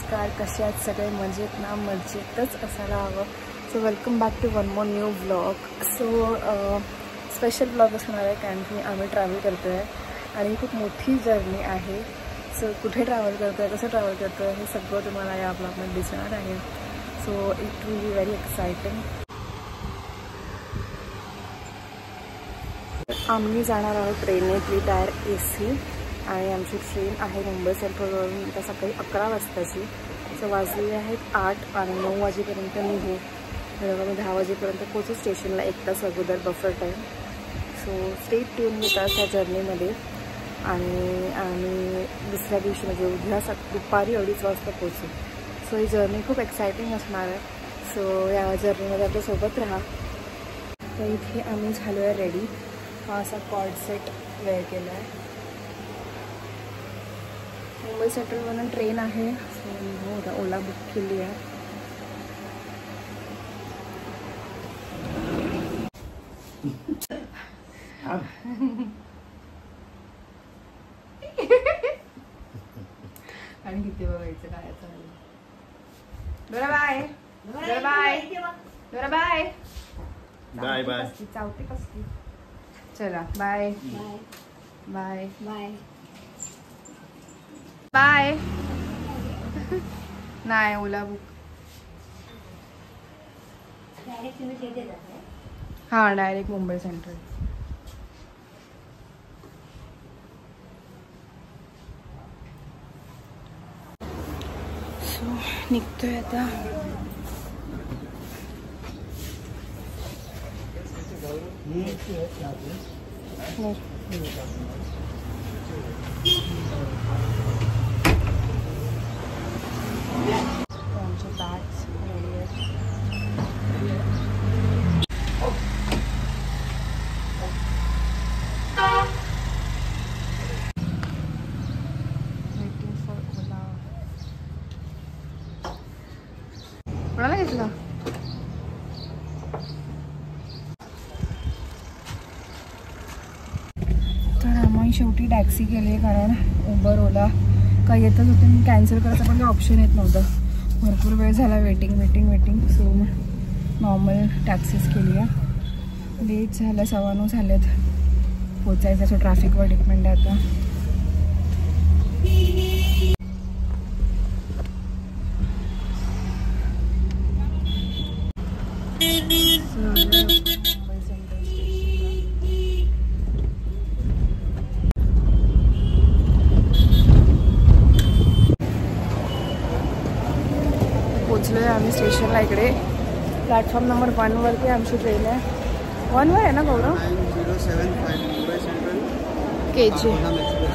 नमस्कार, कसे आहेत सगळे? मजेत ना? मजेतच असायला हवं. So welcome back to one more new vlog. So special vlog असणार आहे कारण की आम्ही ट्रॅव्हल करतो आहे आणि खूप मोठी जर्नी आहे. सो कुठे ट्रॅव्हल करतो आहे, कसं ट्रॅव्हल करतो आहे, हे सगळं तुम्हाला या ब्लॉगमध्ये दिसणार आहे. So it will be very exciting. आम्ही जाणार आहोत ट्रेनने 3 टायर AC आणि आमची ट्रेन आहे मुंबई सेंट्रलवरून आता सकाळी 11 वाजताची. सो वाजलेले आहेत 8 आणि 9 वाजेपर्यंत निघू. मी 10 वाजेपर्यंत पोहोचू स्टेशनला 1 तास अगोदर buffer time. So stay tune with us या जर्नीमध्ये. आणि आम्ही दुसऱ्या दिवशी म्हणजे उद्या दुपारी 2:30 वाजता पोहोचू. सो ही जर्नी खूप एक्सायटिंग असणार आहे. सो या जर्नीमध्ये आपल्यासोबत राहा. तर इथे आम्ही झालो आहे रेडी. हा असा कॉर्ड सेट वेअर केला आहे. मुंबई सेंट्रलवरून ट्रेन आहे. सो हो आता ओला बुक केली आहे. आणि किती बघायचं काय चालेल. बरं बाय. बरं बाय. बरं बाय. Bye bye. चावते कसली. चला बाय बाय बाय बाय. नाही ओला बुक. हां डायरेक्ट मुंबई सेंट्रल. सो निघतोय आता. बॅग्स रेडी आहेत. Waiting for Ola. कोणाला घेतलं? तर आम्ही शेवटी टॅक्सी केली कारण उबर ओला काही येतच होते. मी कॅन्सल करायचं पण काही ऑप्शन येत नव्हतं. भरपूर वेळ झाला वेटिंग. सो नॉर्मल टॅक्सीज केली आहे. लेट झालं, 9:15 झालेत पोचायचं. सो ट्रॅफिकवर डिपेंड आहे आता. पोचलोय आम्ही स्टेशनला. इकडे प्लॅटफॉर्म नंबर 1 वरती आमची ट्रेन आहे. 1 वर आहे ना गौरव? 9075 KG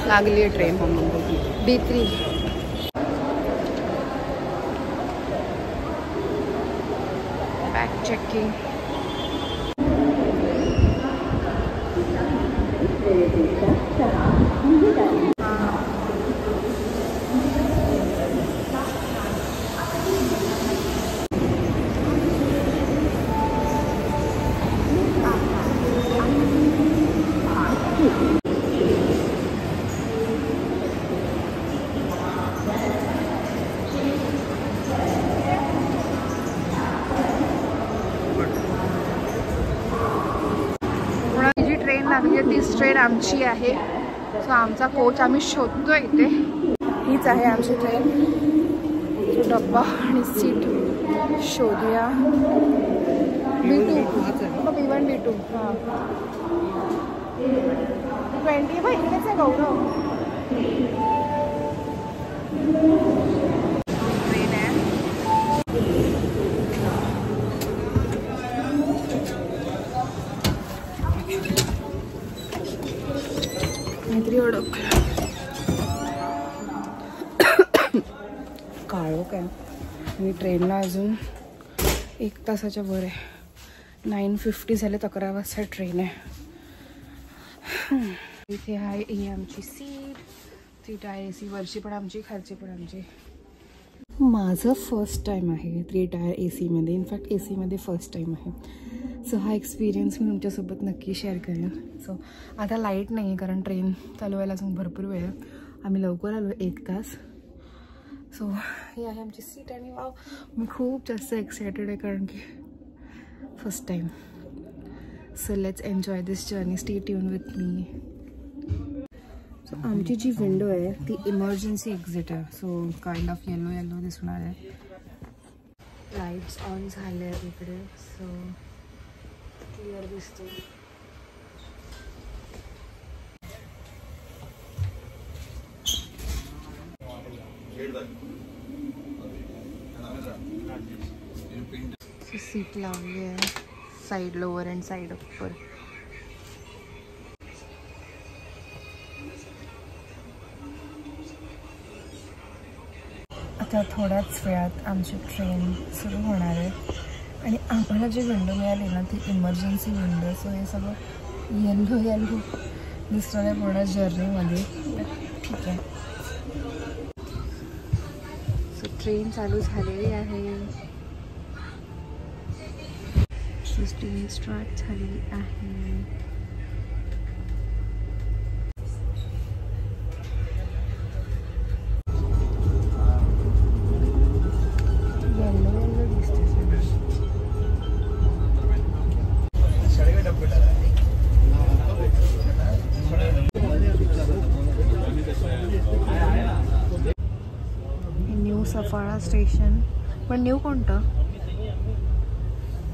लागली आहे ट्रेन. D3. Bag checking. तीच ट्रेन आमची आहे. सो आमचा कोच आम्ही शोधतोय इथे. हीच आहे आमची ट्रेन. तो डब्बा आणि सीट शोधूया. B2 B1 B2 हां 20 भाई इकडेच आहे गौरव. ट्रेन आहे. काळो काय आणि ट्रेनला अजून 1 तासाच्या वर आहे. 9:50 झाले. 11 वाजता ट्रेन आहे. इथे आहे ही आमची सीट. 3 tyre AC. वरची पण आमची, खालची पण आमची. माझं फर्स्ट टाईम आहे 3 टायर AC मध्ये. इनफॅक्ट AC मध्ये फर्स्ट टाईम आहे. सो हा एक्सपिरियन्स मी तुमच्यासोबत नक्की शेअर करेन. सो आता लाईट नाही आहे कारण ट्रेन चालू व्हायला अजून भरपूर वेळ आहे. आम्ही लवकर आलो 1 तास. सो ही आहे आमची सीट आणि वाव मी खूप जास्त एक्सायटेड आहे कारण की first time. So let's enjoy this journey. Stay tune with me. So आमची जी विंडो आहे ती इमर्जन्सी एक्झिट आहे. So kind of yellow yellow दिसणार आहे. लाईट्स ऑन झाले आहेत इकडे. सो क्लिअर दिसते. सीट लावली आहे side lower and side upper. आता थोड्याच वेळात आमची ट्रेन सुरू होणार आहे आणि आम्हाला जी विंडो मिळाली ना ती इमर्जन्सी विंडो. सो हे सगळं येल्लो येल्लो दिसणार आहे पूर्ण जर्नीमध्ये. ठीक आहे. सो ट्रेन चालू झालेली आहे. ट्रेन स्टार्ट झालेली आहे. New Saphala station. पण न्यू कोणतं?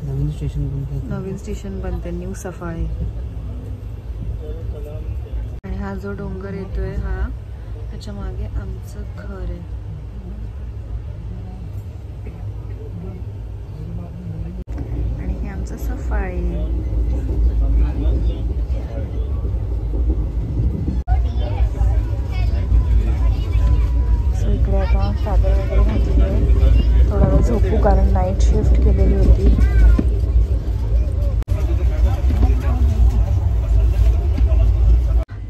नवीन स्टेशन बनते न्यू सफाळे. आणि हा जो डोंगर येतोय हा ह्याच्या मागे आमचं घर आहे. आणि हे आमचं सफाळे. सो इकडे आता चादर वगैरे घातली आहे. थोडा वेळ झोपू कारण नाईट शिफ्ट केलेली होती.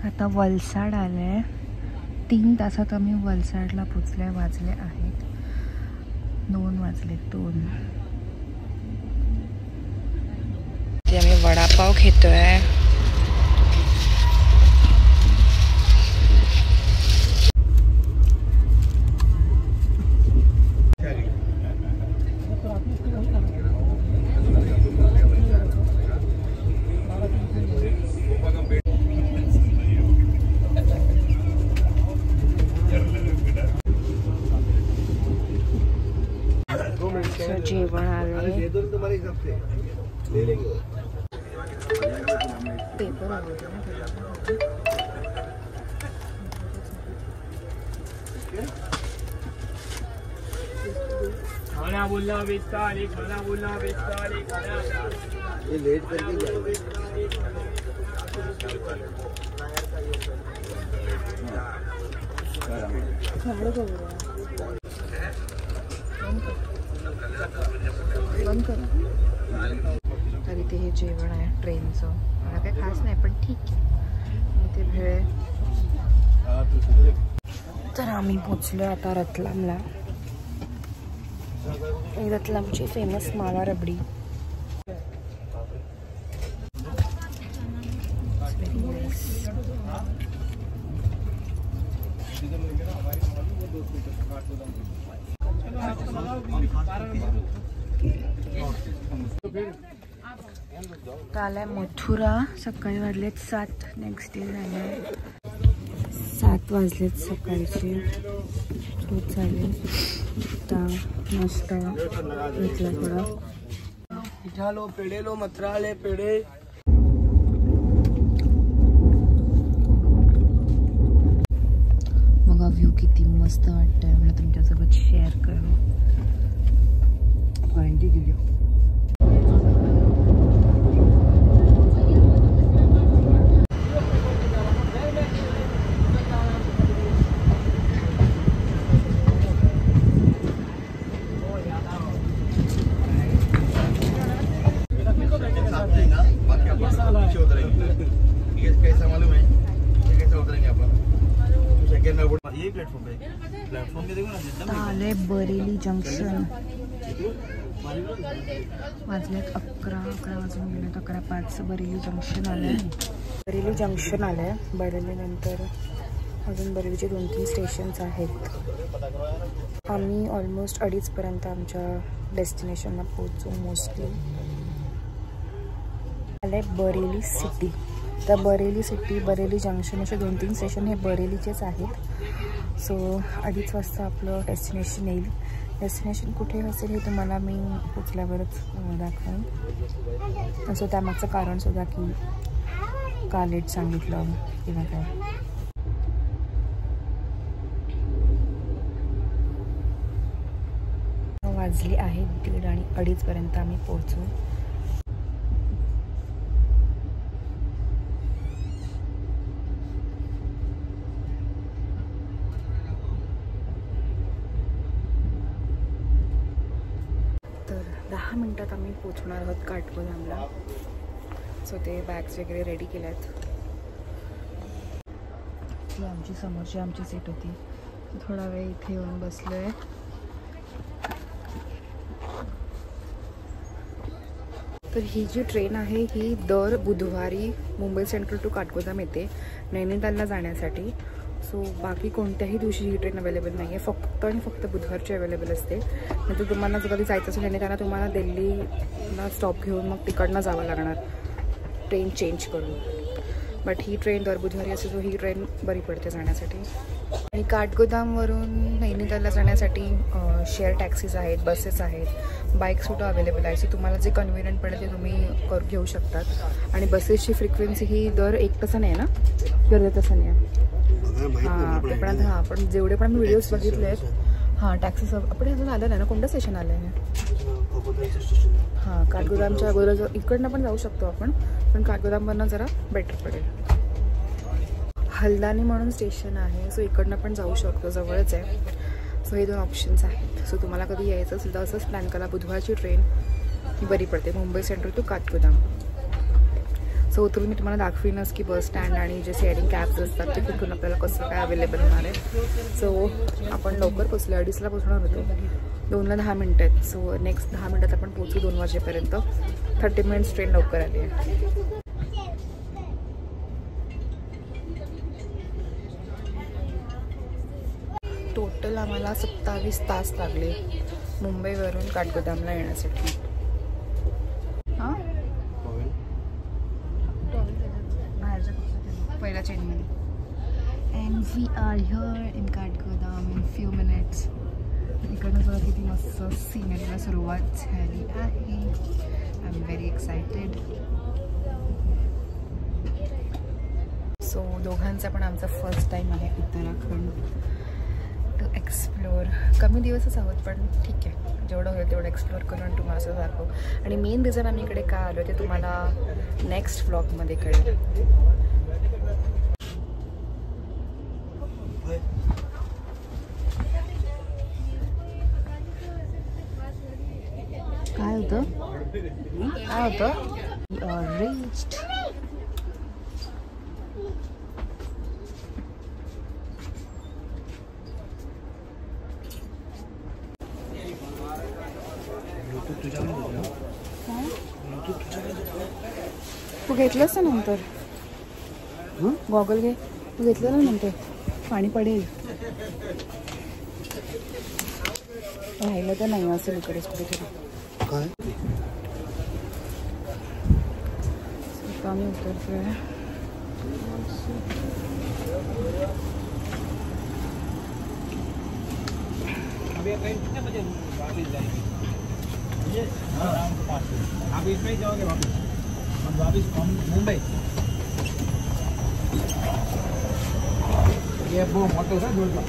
आता वलसाड आले आहे. 3 तासात आम्ही वलसाडला पोचले. वाजले आहेत 2 वाजले 2. ते आम्ही वडापाव घेतोय. जेवण आले. पेपर आले. खाना बोलना बेचता अली. खाना बोलना बेचता अली. खाना ये लेट करके बंद कर. तर इथे हे जेवण आहे ट्रेनचं. मला काही खास नाही पण ठीक आहे. इथे भेळ. तर आम्ही पोचलो आता रतलामला. रतलामची फेमस मावा रबडी. आलाय मथुरा. सकाळी वाजलेत 7. नेक्स्ट डे झाले 7 वाजलेत सकाळचे. खूप झाले. आता मस्त घेतला थोडा. पिठा लो, पेढे लो, मथुरा ले पेढे. बघा व्ह्यू किती मस्त वाटतंय. मला तुमच्यासोबत शेअर करू. वारंटी दिली. आले बरेली जंक्शन. वाजलेत 11 वाजून गेलेत. 11:05 बरेली जंक्शन आलंय. बरेली जंक्शन आलंय. बरेली नंतर अजून बरेचसे 2-3 स्टेशन्स आहेत. आम्ही ऑलमोस्ट 2:30पर्यंत आमच्या डेस्टिनेशनला पोहोचू. मोस्टली आले बरेली सिटी. तर बरेली सिटी, बरेली जंक्शन असे 2-3 स्टेशन हे बरेलीचेच आहेत. सो 2:30 वाजता आपलं डेस्टिनेशन येईल. डेस्टिनेशन कुठे असेल हे तुम्हाला मी पोचल्यावरच दाखवेन. सो त्यामागचं कारणसुद्धा की का लेट सांगितलं किंवा काय. वाजली आहे 1:30 आणि 2:30पर्यंत आम्ही पोहोचू. तर 10 मिनिटात आम्ही पोहोचणार आहोत काठगोदामला. सो ते बॅग्स वगैरे रेडी केल्यात. ही आमची समोरची आमची सीट होती. थोडा वेळ इथे येऊन बसलो आहे. तर ही जी ट्रेन आहे ही दर बुधवारी मुंबई सेंट्रल टू काठगोदाम येते नैनितालला जाण्यासाठी. सो बाकी कोणत्याही दिवशी ही ट्रेन अवेलेबल नाही आहे. फक्त आणि फक्त बुधवारची अवेलेबल असते. नंतर तुम्हाला जर कधी जायचं असेल नैनितालला तुम्हाला दिल्लीला स्टॉप घेऊन मग तिकडनं जावं लागणार ट्रेन चेंज करून. बट ही ट्रेन दर बुधवारी असते. सो ही ट्रेन बरी पडते जाण्यासाठी. आणि काठगोदामवरून नैनितालला जाण्यासाठी शेअर टॅक्सीज आहेत, बसेस आहेत, बाईकसुद्धा अवेलेबल आहे. सो तुम्हाला जे कन्व्हिनियंट पडेल ते तुम्ही घेऊ शकतात. आणि बसेसची फ्रिक्वेन्सी ही दर 1 तासाने आहे ना, दर 2 तासाने आहे. हां ते पण हां पण जेवढे पण मी व्हिडिओज बघितले आहेत हां टॅक्सीज आपण अजून आलं नाही ना. कोणतं स्टेशन आलं आहे? हां काठगोदामच्या अगोदर इकडनं पण जाऊ शकतो आपण, पण काठगोदामवरनं जरा बेटर पडेल. हल्दानी म्हणून स्टेशन आहे. सो इकडनं पण जाऊ शकतो, जवळच आहे. सो हे 2 ऑप्शन्स आहेत. सो तुम्हाला कधी यायचं असेल तर असंच प्लॅन करा. बुधवारची ट्रेन ही बरी पडते मुंबई सेंट्रल टू काठगोदाम. सो उतरून मी तुम्हाला दाखवीनच की बस स्टँड आणि जे शेअरिंग कॅब्स असतात ते कुठून आपल्याला कसं काय अवेलेबल होणार आहे. सो आपण लवकर पोचलो. 2:30ला पोचणार होतो. 2ला 10 मिनटं आहेत. सो नेक्स्ट 10 मिनटात आपण पोचू 2 वाजेपर्यंत. 30 मिनिट्स ट्रेन लवकर आली आहे. टोटल आम्हाला 27 तास लागले मुंबईवरून काठगोदामला येण्यासाठी. हां पहिल्या चेनमध्ये. And we are here in Kathgodam in few minutes. इकडनं बघा किती मस्त सिनेरीला सुरुवात झाली आहे. I am very excited. So दोघांचा पण आमचा फर्स्ट टाईम आहे उत्तराखंड एक्सप्लोअर. कमी दिवसच आहोत पण ठीक आहे, जेवढं होईल तेवढं एक्सप्लोअर करून तुम्हाला असं दाखवू. आणि मेन रिझन आम्ही इकडे का आलो ते तुम्हाला नेक्स्ट व्लॉगमध्ये कळेल. काय होतं reached. तू घेतलंस ना नंतर गॉगल घे. तू घेतलं ना नंतर पाणी पडेल. राहिलं तर नाही असेल इकडेच कुठेतरी. काय आम्ही उतरतोय. आप इसमें ही जाओगे वापस. हम वापस मुंबई. ये वो मोटो था दूर का.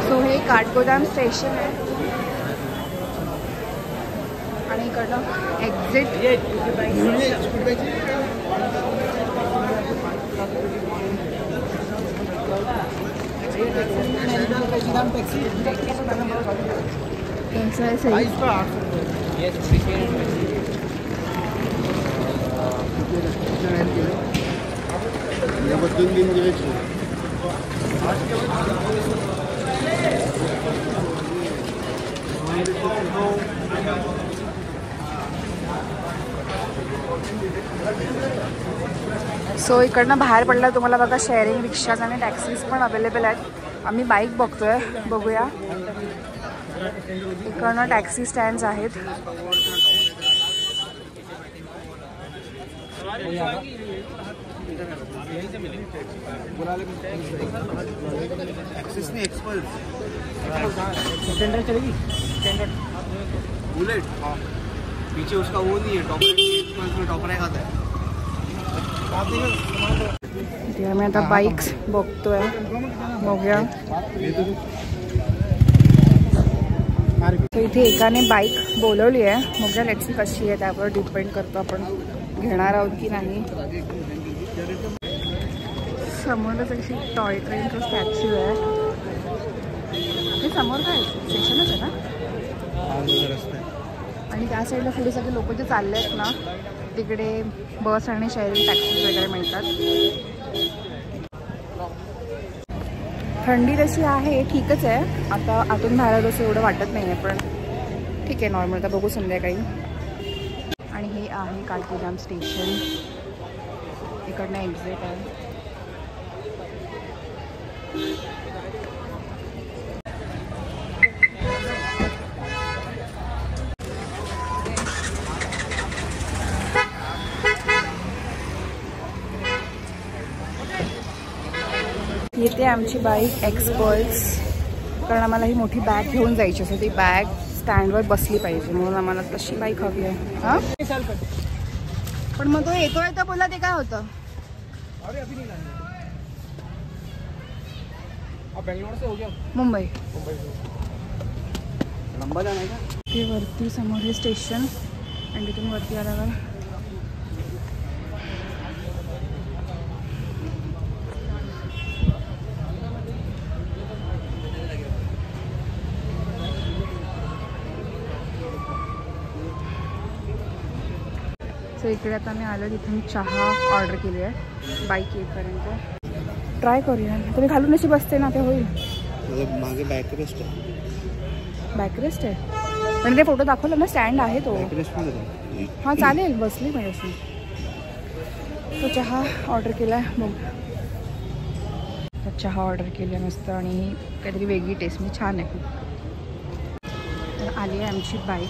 सो हे काठगोदाम स्टेशन आहे आणि इकडनं एक्झिट. Thank you. सो इकडनं बाहेर पडलं तुम्हाला बघा शेअरिंग रिक्षाज आणि टॅक्सीज पण अवेलेबल आहेत. आम्ही बाईक बघतोय, बघूया. इकडनं टॅक्सी स्टँड्स आहेत. बुलेट पीछे उसका वो नहीं है, टॉपर खाता है. आम्ही आता बाईक्स बघतोय, बघूया. तर इथे एकाने बाईक बोलवली आहे, बघूया लेट्स कशी आहे त्यावर डिपेंड करतो आपण घेणार आहोत की नाही. समोरच अशी टॉय ट्रेनचा स्टॅच्यू आहे. हे समोर काय स्टेशनच आहे ना, आणि त्या साईडला पुढे सगळे लोक जे चालले आहेत ना तिकडे बस आणि शेअरिंग टॅक्सी वगैरे मिळतात. थंडी तशी आहे, ठीकच आहे. आता आतून बाहेर तसं एवढं वाटत नाही आहे, पण ठीक आहे नॉर्मल. तर बघू संध्याकाळी. आणि हे आहे काठगोदाम स्टेशन. इकडनं एक्झिट आहे. येते आमची बाईक एक्सपर्ट्स, कारण आम्हाला ही मोठी बॅग घेऊन जायची असते. ती बॅग स्टँडवर बसली पाहिजे म्हणून आम्हाला तशी बाईक हवी आहे. हां पण मग तो येतोय तर बोला ते काय होतं. मुंबई ते वरती समोर हे स्टेशन आणि तिथून वरती आल्यावर सो इकडे आता मी आलो. तिथून चहा ऑर्डर केली आहे बाईक येईपर्यंत. ट्राय करूया. तुम्ही घालून अशी बसते ना ते होईल. मागे बॅकरेस्ट आहे. बॅकरेस्ट आहे पण ते फोटो दाखवलं ना, स्टँड आहे तो. हां चालेल, बसली पाहिजे अशी. तो चहा ऑर्डर केला आहे. मग चहा ऑर्डर केली आहे मस्त, आणि काहीतरी वेगळी टेस्ट म्हणजे छान आहे. तर आली आहे आमची बाईक,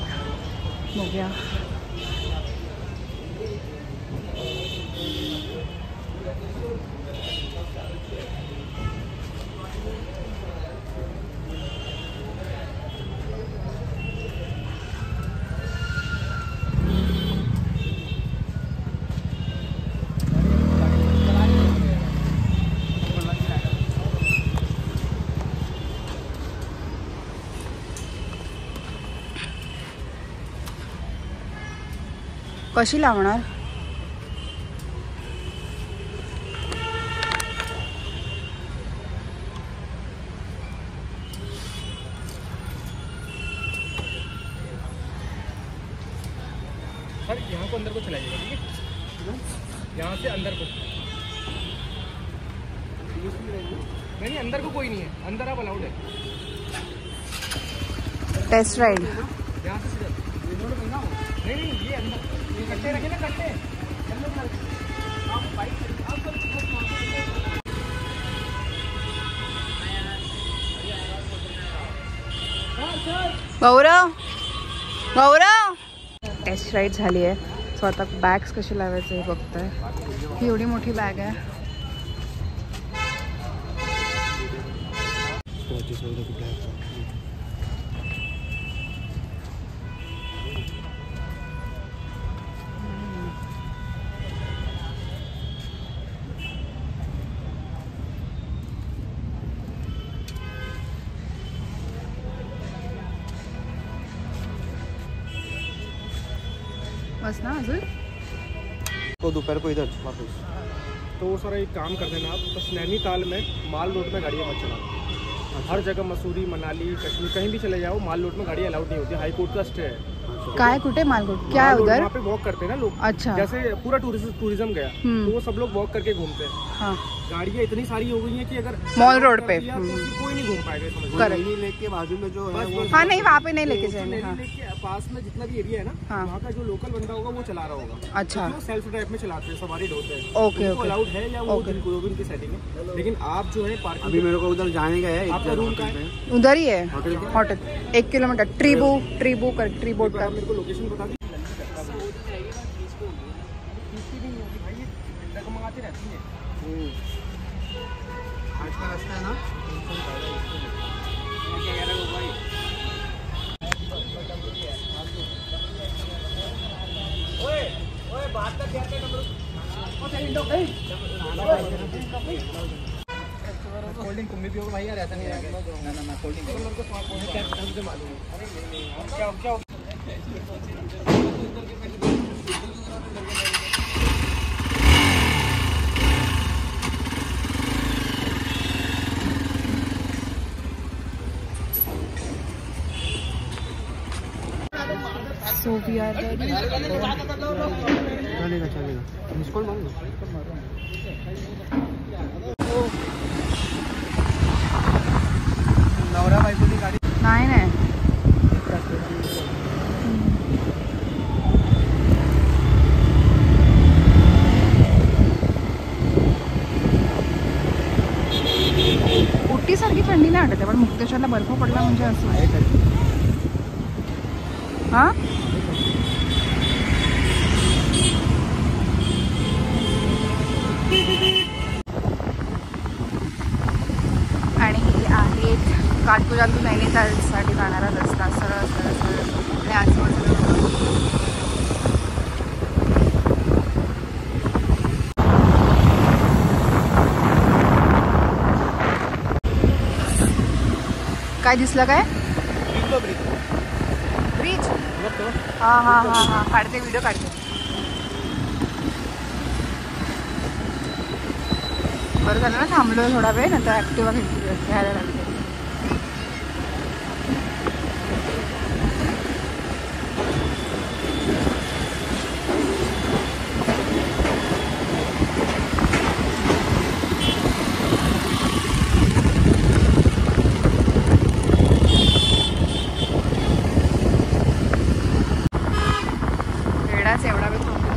बघूया. कशी लावणार. सर यहाँ को अंदर को चलाइएगा, ठीक है. यहाँ से अंदर को नहीं, अंदर को कोई नहीं है. अंदर आप अलाउड है. टेस्ट राइड यहाँ से नहीं, ये अंदर ये कट्टे रखे ना, कट्टे आप बाइक गौरव गौरव. टेस्ट राईड झाली आहे. सो आता बॅग्स कशी लावायचं हे बघतोय. ही एवढी मोठी बॅग आहे. बस ना अजून तो दोपहर को इधर वापस. तो सर एक काम कर देना आप, बस नैनीताल में माल रोड में गाड़ियाँ मत चलाओ. हर जगह मसूरी, मनाली, कश्मीर कहीं भी चले जाओ, माल रोड में गाड़ी अलाउड नहीं होती. हाई कोर्ट का स्टे है. काय कुठे मालरोड क्या है उधर. वहाँ पे वॉक करते हैं ना लोग. अच्छा. जैसे पूरा टूरिज्म गया तो वो सब लोग वॉक करके घूमते हैं. हाँ। गाड़ियाँ इतनी सारी हो गई हैं कि अगर मॉल रोड पे तो कोई नहीं घूम पाएगा, समझ करेक्ट। लेके बाजू में जो है वो, हाँ नहीं वहाँ पे नहीं लेके जाएंगे। हाँ पास में जितना भी एरिया है ना, हाँ। वहाँ का जो लोकल बंदा होगा वो चला रहा होगा। अच्छा, वो सेल्फ ड्राइव में चलाते हैं, सवारी ढोते हैं। ओके ओके अलाउड है या वो उनकी सेटिंग है। लेकिन आप जो है पार्किंग, अभी मेरे को उधर जाने का है, आपका रूम का है उधर ही है होटल 1 किलोमीटर ट्रीबू का। मेरे को लोकेशन बता दी। आज का रास्ता है ना, कोल्ड ड्रिंक तुम भी पियोगे भाई यार, ऐसा नहीं है ना कोल्ड ड्रिंक मालूम है क्या So we are ready. चलेगा मिसकॉल मारो। नवरा बायकोची गाडी नाही उटी सारखी थंडी नाही वाटत, पण मुक्तेश्वरला बर्फ पडला म्हणजे असं। हाँ आणि हे आहेत काठगोदामधून नैनितालसाठी जाणारा रस्ता, सरळ सरळ सरळ आणि आजूबाजूला काय दिसलं काय? ब्रिज? हाँ हाँ हाँ हाँ काढते, व्हिडिओ काढते। बरं झालं ना थांबलो थोडा वेळ, नंतर ॲक्टिवा घ्यायला लागते। एवढा वेळ थांबलो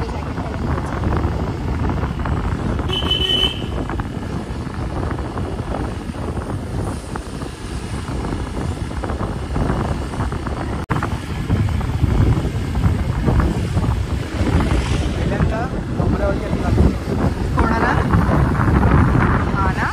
जॅकेट घालून कोणाला? हा ना,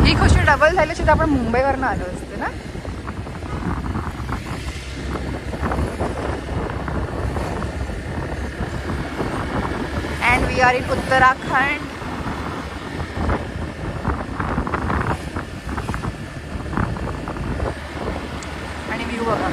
ही खुशी डबल झाली तर आपण मुंबईवरनं आलो असते ना। And we are in Uttarakhand. आणि व्ह्यू बघा,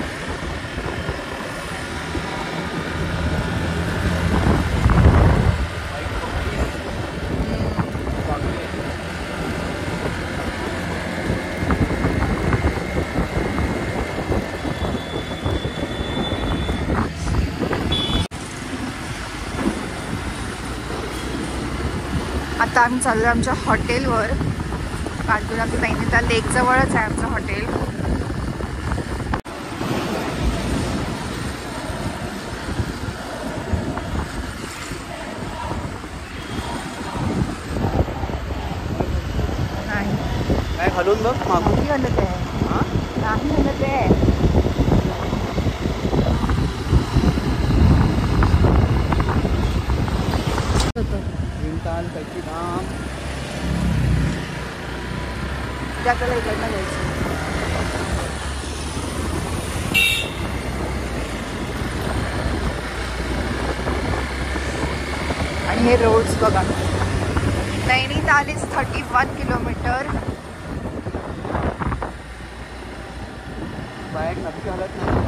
आता आम्ही चाललो आमच्या हॉटेलवर। काठगोदाम नैनिताल लेक जवळच आहे आमचं हॉटेल। नाही काय हलवून बघ मागून, नाही हलत आहे, नाही हलत आहे। भीमताल कैची धाम आपल्याला इकडनं घ्यायचं। आणि हे रोड्स बघा, नैनिताल इज 31 किलोमीटर। बाइक नक्की हलत नाही।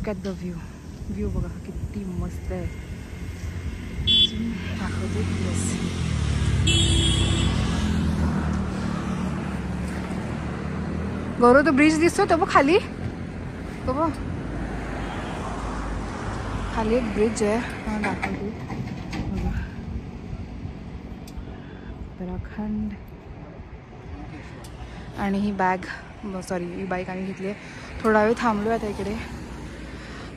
लुक ॲट द व्ह्यू बघा किती मस्त आहे. दाखवते. येस, गौरव तो ब्रिज दिसतो तो बघ खाली, तो बघ खाली एक ब्रिज आहे. हा दाखवते. उत्तराखंड. आणि ही बॅग ही बाईक आम्ही घेतली आहे. थोडा वेळ थांबलो आहे आता इकडे,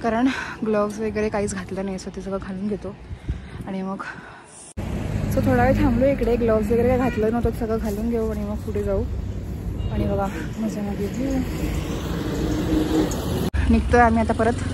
कारण ग्लोव्स वगैरे काहीच घातलं नाही. सो ते सगळं घालून घेतो आणि मग थोडा वेळ थांबलो इकडे. ग्लोव्स वगैरे काय घातलं नव्हतं, सगळं घालून घेऊ आणि मग पुढे जाऊ. आणि बघा मजामध्ये निघतोय आम्ही आता परत.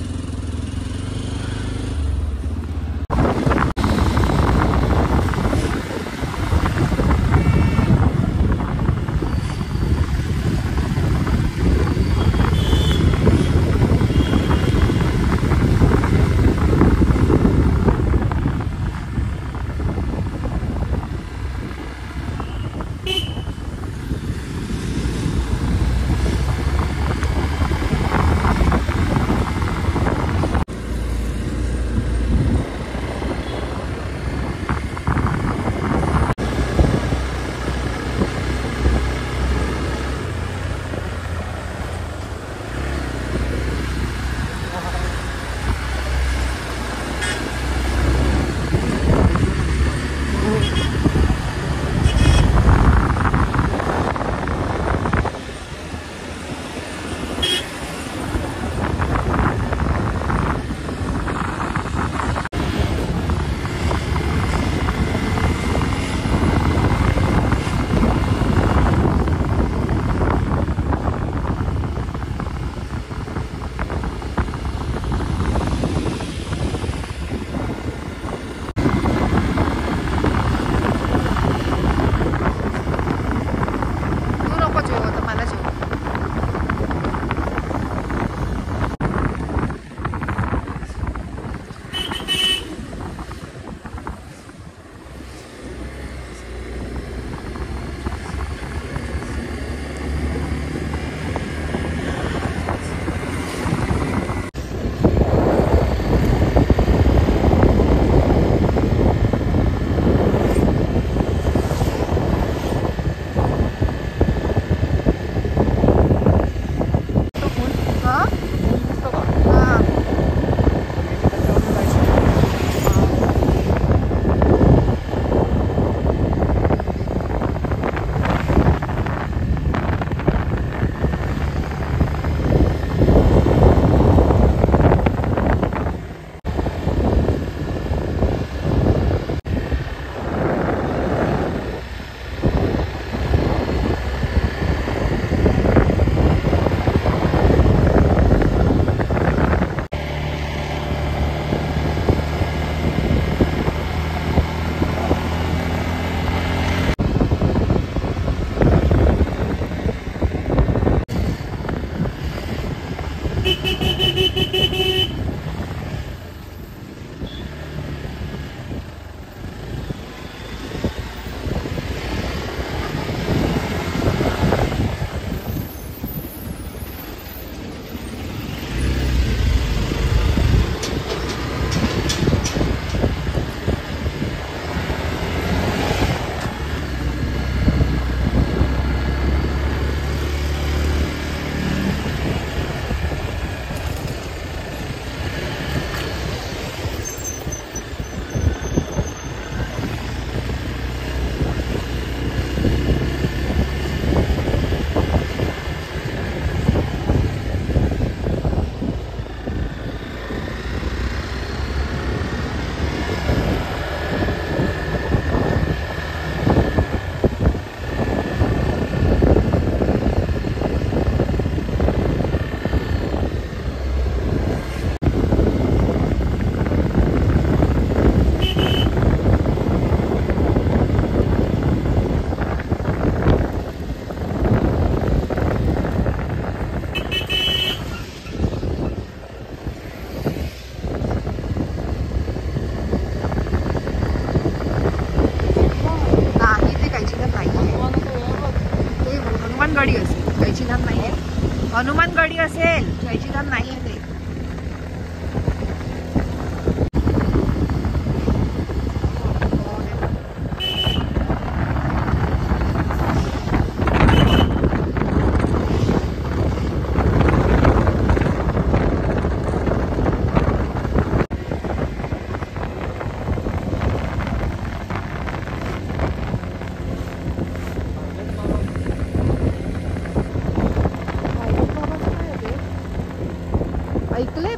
हनुमानगडी असेल, कैचीधाम नाही आहे ते.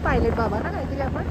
पायलट बाबा ना काहीतरी आपण.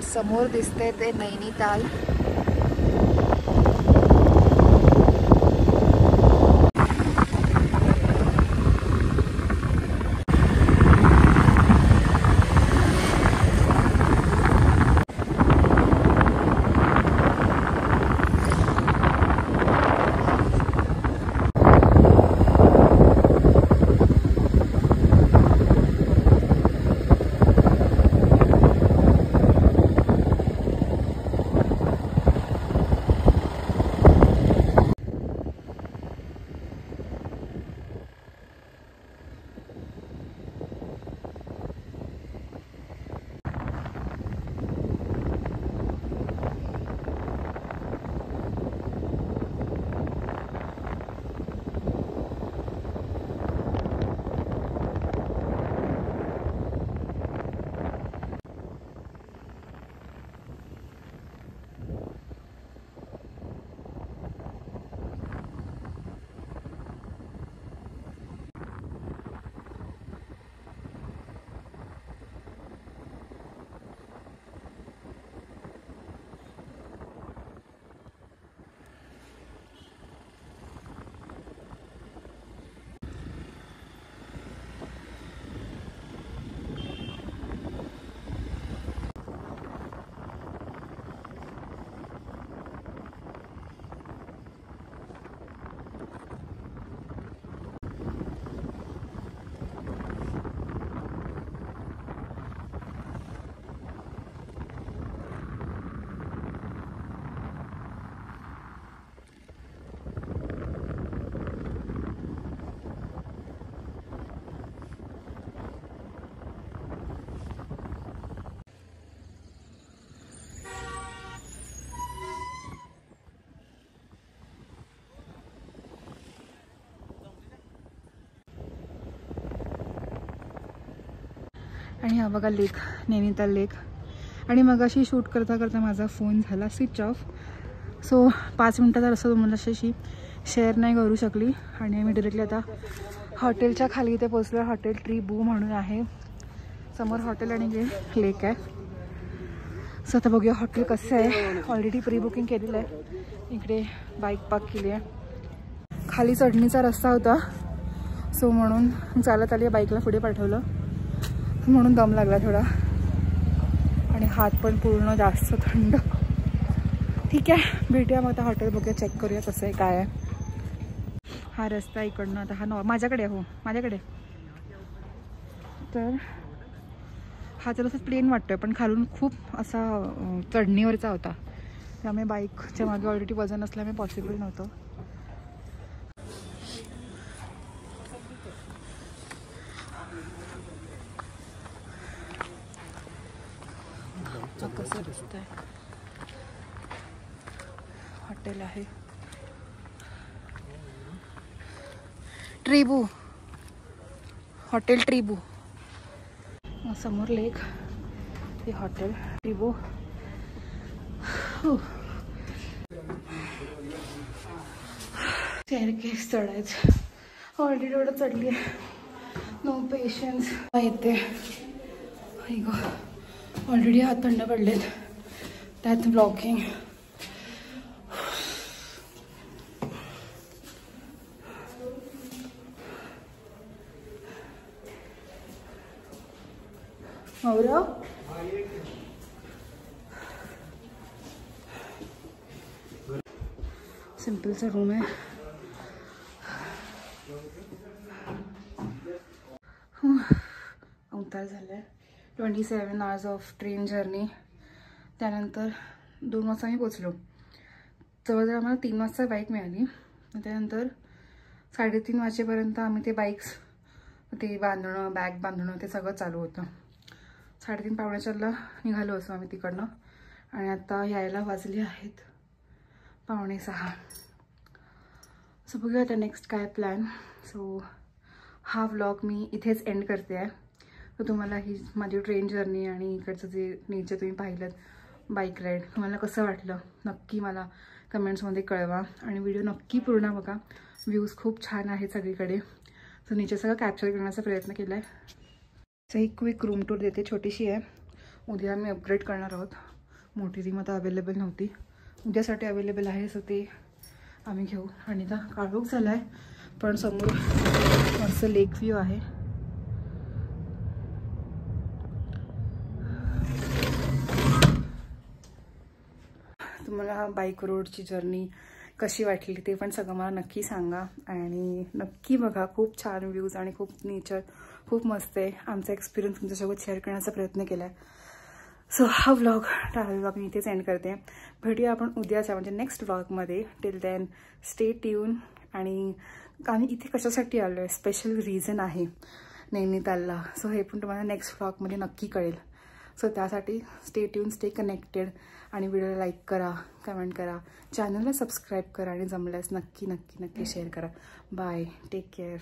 समोर दिसते ते नैनीताल. आणि हा बघा लेक, नैनीताल लेक. आणि मग अशी शूट करता करता माझा फोन झाला स्विच ऑफ. सो 5 मिनटाचा रस्ता तुम्हाला अशी शेअर नाही करू शकली. आणि मी डिरेक्टली आता हॉटेलच्या खाली इथे पोचलो. हॉटेल ट्रीबू म्हणून आहे. समोर हॉटेल आणि लेक आहे. सो आता बघूया हॉटेल कसं आहे. ऑलरेडी प्री बुकिंग केलेलं आहे. इकडे बाईक पार्क केली आहे. खाली चढणीचा रस्ता होता, सो म्हणून चालत आली. बाईकला पुढे पाठवलं म्हणून दम लागला थोडा. आणि हात पण पूर्ण जास्त थंड. ठीक आहे, भेटूया मग आता. हॉटेल बघूया, चेक करूया कसं आहे काय आहे. हा रस्ता इकडनं आता हा माझ्याकडे हो माझ्याकडे. तर हा जरासा प्लेन वाटतोय, पण खालून खूप असा चढणीवरचा होता. त्यामुळे बाईकच्या मागे ऑलरेडी वजन असल्यामुळे पॉसिबल नव्हतं. कसं दिसतंय हॉटेल आहे ट्रीबू, हॉटेल ट्रीबू. समोर लेक, हे हॉटेल ट्रीबू. स्टेअरकेस चढायचं ऑलरेडी एवढं चढली आहे. नो पेशन्स येते. ऑलरेडी हात थंड पडलेत, त्यात ब्लॉकिंग. गौरव सिंपलचा रूम आहे. अवतार झालं आहे. 27 आवर्स ऑफ ट्रेन जर्नी. त्यानंतर 2 वाजता आम्ही पोचलो. जवळजवळ आम्हाला 3 वाजता बाईक मिळाली. त्यानंतर 3:30 वाजेपर्यंत आम्ही ते बाईक्स ते बांधणं, बॅग बांधणं ते सगळं चालू होतं. 3:30 पावणे 4ला निघालो असं आम्ही तिकडनं. आणि आता यायला वाजले आहेत 5:45. सो बघूया आता नेक्स्ट काय प्लॅन. सो हा व्लॉग मी इथेच एंड करते आहे. तर तुम्हाला ही माझी ट्रेन जर्नी आणि इकडचं जे नेचर तुम्ही पाहिलं, बाईक राईड, तुम्हाला कसं वाटलं नक्की मला कमेंट्समध्ये कळवा. आणि व्हिडिओ नक्की पूर्ण बघा. व्ह्यूज खूप छान आहेत सगळीकडे. सो नेचर सगळं कॅप्चर करण्याचा प्रयत्न केला आहे. सो एक क्विक रूम टूर देते, छोटीशी आहे. उद्या आम्ही अपग्रेड करणार आहोत. मोठी रूम आता अवेलेबल नव्हती, उद्यासाठी अवेलेबल आहे. सो ते आम्ही घेऊ. आणि आता काळोख झाला आहे, पण समोर मस्त लेक व्ह्यू आहे. तुम्हाला बाईक रोडची जर्नी कशी वाटली ते पण सगळं मला नक्की सांगा. आणि नक्की बघा, खूप छान व्ह्यूज आणि खूप नेचर खूप मस्त आहे. आमचा एक्सपिरियन्स तुमच्यासोबत शेअर करण्याचा प्रयत्न केला आहे. सो हा व्लॉग, ट्रॅव्हल व्लॉग मी इथेच एंड करते. भेटूया आपण उद्याच्या म्हणजे नेक्स्ट व्लॉगमध्ये. Till then stay tune. आणि आम्ही इथे कशासाठी आलो आहे, स्पेशल रिझन आहे नैनितालला. सो हे पण तुम्हाला नेक्स्ट व्लॉगमध्ये नक्की कळेल. सो त्यासाठी स्टे ट्यून, स्टे कनेक्टेड. आणि व्हिडिओला लाईक करा, कमेंट करा, चॅनलला सबस्क्राईब करा आणि जमल्यास नक्की नक्की नक्की शेअर करा. Bye, take care.